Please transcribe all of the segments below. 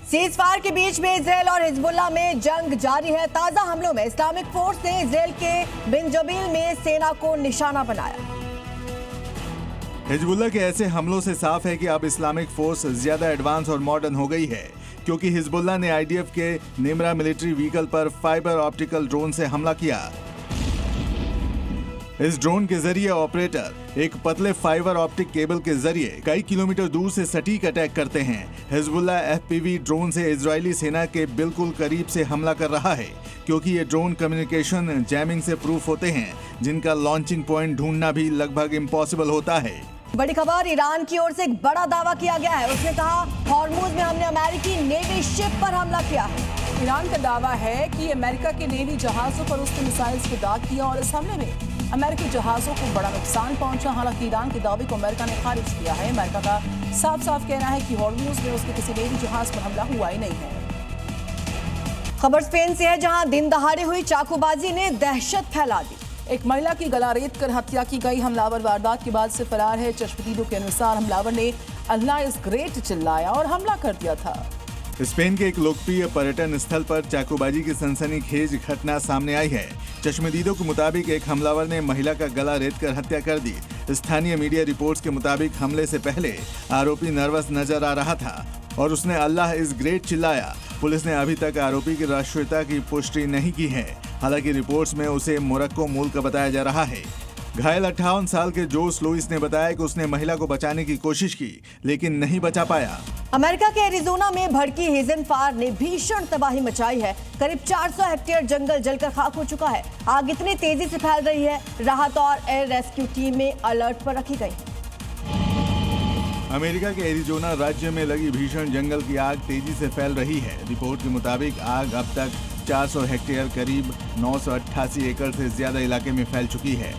Cease fire के बीच में Israel और हिजबुल्लाह में जंग जारी है। ताजा हमलों में इस्लामिक फोर्स ने इजराइल के बिन जबील में सेना को निशाना बनाया। हिजबुल्लाह के ऐसे हमलों से साफ है कि अब इस्लामिक फोर्स ज्यादा एडवांस और मॉडर्न हो गई है, क्योंकि हिजबुल्लाह ने आईडीएफ के निमरा मिलिट्री व्हीकल पर फाइबर ऑप्टिकल ड्रोन से हमला किया। इस ड्रोन के जरिए ऑपरेटर एक पतले फाइबर ऑप्टिक केबल के जरिए कई किलोमीटर दूर से सटीक अटैक करते हैं। हिजबुल्लाह एफपीवी ड्रोन से इजरायली सेना के बिल्कुल करीब से हमला कर रहा है, क्योंकि ये ड्रोन कम्युनिकेशन जैमिंग से प्रूफ होते हैं, जिनका लॉन्चिंग पॉइंट ढूंढना भी लगभग इम्पॉसिबल होता है। बड़ी खबर, ईरान की ओर से एक बड़ा दावा किया गया है। उसने कहा हॉर्मुज में हमने अमेरिकी नेवी शिप पर हमला किया है। ईरान का दावा है कि अमेरिका के नेवी जहाजों पर उसने मिसाइल्स को दाग किया और इस हमले में अमेरिकी जहाजों को बड़ा नुकसान पहुंचा। हालांकि ईरान के दावे को अमेरिका ने खारिज किया है। अमेरिका का साफ साफ कहना है कि हॉर्मुज में उसके किसी नेवी जहाज पर हमला हुआ ही नहीं है। खबर स्पेन से है, जहां दिन दहाड़े हुई चाकूबाजी ने दहशत फैला दी। एक महिला की गला रेत कर हत्या की गई। हमलावर वारदात के बाद से फरार है। चश्मदीदों के अनुसार हमलावर ने अल्लाह इज ग्रेट चिल्लाया और हमला कर दिया था। स्पेन के एक लोकप्रिय पर्यटन स्थल पर चाकूबाजी की सनसनीखेज घटना सामने आई है। चश्मदीदों के मुताबिक एक हमलावर ने महिला का गला रेत कर हत्या कर दी। स्थानीय मीडिया रिपोर्ट्स के मुताबिक हमले से पहले आरोपी नर्वस नजर आ रहा था और उसने अल्लाह इज ग्रेट चिल्लाया। पुलिस ने अभी तक आरोपी की राष्ट्रीयता की पुष्टि नहीं की है। हालांकि रिपोर्ट्स में उसे मोरक्को मूल का बताया जा रहा है। घायल 58 साल के जोस लुइस ने बताया कि उसने महिला को बचाने की कोशिश की, लेकिन नहीं बचा पाया। अमेरिका के एरिजोना में भड़की हिजन फायर ने भीषण तबाही मचाई है। करीब 400 हेक्टेयर जंगल जलकर खाक हो चुका है। आग इतनी तेजी से फैल रही है, राहत और एयर रेस्क्यू टीम में अलर्ट पर रखी गई। अमेरिका के एरिजोना राज्य में लगी भीषण जंगल की आग तेजी से फैल रही है। रिपोर्ट के मुताबिक आग अब तक 400 हेक्टेयर करीब 988 एकड़ से ज्यादा इलाके में फैल चुकी है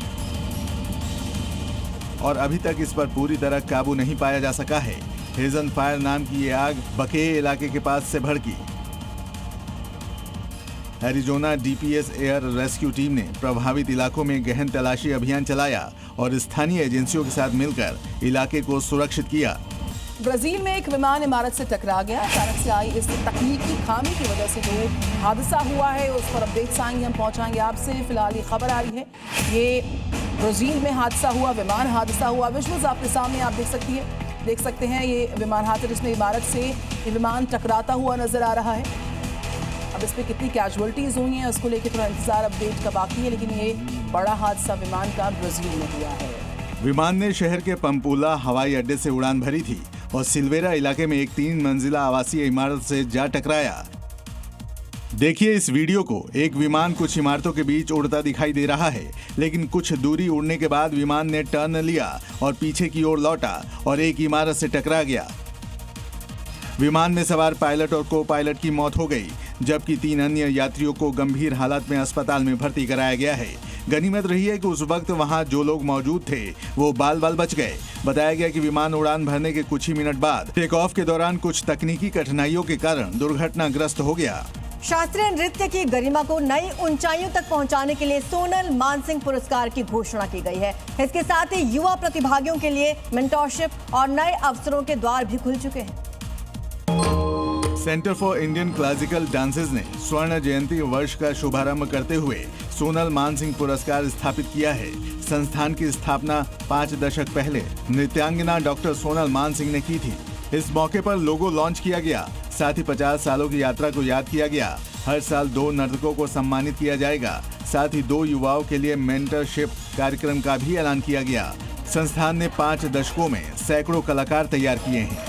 और अभी तक इस पर पूरी तरह काबू नहीं पाया जा सका है। हेजन फायर नाम की ये आग बके इलाके के पास से भड़की। Arizona DPS air rescue team ने प्रभावित इलाकों में गहन तलाशी अभियान चलाया और स्थानीय एजेंसियों के साथ मिलकर इलाके को सुरक्षित किया। ब्राजील में एक विमान इमारत से टकरा गया। अचानक से आई इस तकनीकी खामी की वजह से जो हादसा हुआ है उस पर अपडेट्स आएंगे, हम पहुंचाएंगे आपसे। फिलहाल ये खबर आ रही है, ये ब्राजील में हादसा हुआ, विमान हादसा हुआ। विजुअल्स आपके सामने आप देख सकते हैं ये विमान हादसा, जिसमें इमारत से ये विमान टकराता हुआ नजर आ रहा है। अब इस पर कितनी कैजुअलिटीज हुई हैं उसको लेकर थोड़ा इंतजार अपडेट का बाकी है, लेकिन ये बड़ा हादसा विमान का ब्राजील में हुआ है। विमान ने शहर के पंपूला हवाई अड्डे से उड़ान भरी थी और सिल्वेरा इलाके में एक 3 मंजिला आवासीय इमारत से जा टकराया। देखिए इस वीडियो को। एक विमान कुछ इमारतों के बीच उड़ता दिखाई दे रहा है, लेकिन कुछ दूरी उड़ने के बाद विमान ने टर्न लिया और पीछे की ओर लौटा और एक इमारत से टकरा गया। विमान में सवार पायलट और को पायलट की मौत हो गई, जबकि 3 अन्य यात्रियों को गंभीर हालत में अस्पताल में भर्ती कराया गया है। गनीमत रही है कि उस वक्त वहां जो लोग मौजूद थे वो बाल बाल बच गए। बताया गया कि विमान उड़ान भरने के कुछ ही मिनट बाद टेक ऑफ के दौरान कुछ तकनीकी कठिनाइयों के कारण दुर्घटनाग्रस्त हो गया। शास्त्रीय नृत्य की गरिमा को नई ऊंचाइयों तक पहुंचाने के लिए सोनल मानसिंह पुरस्कार की घोषणा की गई है। इसके साथ ही युवा प्रतिभागियों के लिए मेंटरशिप और नए अवसरों के द्वार भी खुल चुके हैं। Centre for Indian classical dances ने स्वर्ण जयंती वर्ष का शुभारंभ करते हुए सोनल मानसिंह पुरस्कार स्थापित किया है। संस्थान की स्थापना 5 दशक पहले नृत्यांगना डॉक्टर सोनल मानसिंह ने की थी। इस मौके पर लोगो लॉन्च किया गया, साथ ही 50 सालों की यात्रा को याद किया गया। हर साल 2 नर्तकों को सम्मानित किया जाएगा। साथ ही 2 युवाओं के लिए मेंटरशिप कार्यक्रम का भी ऐलान किया गया। संस्थान ने 5 दशकों में सैकड़ों कलाकार तैयार किए हैं।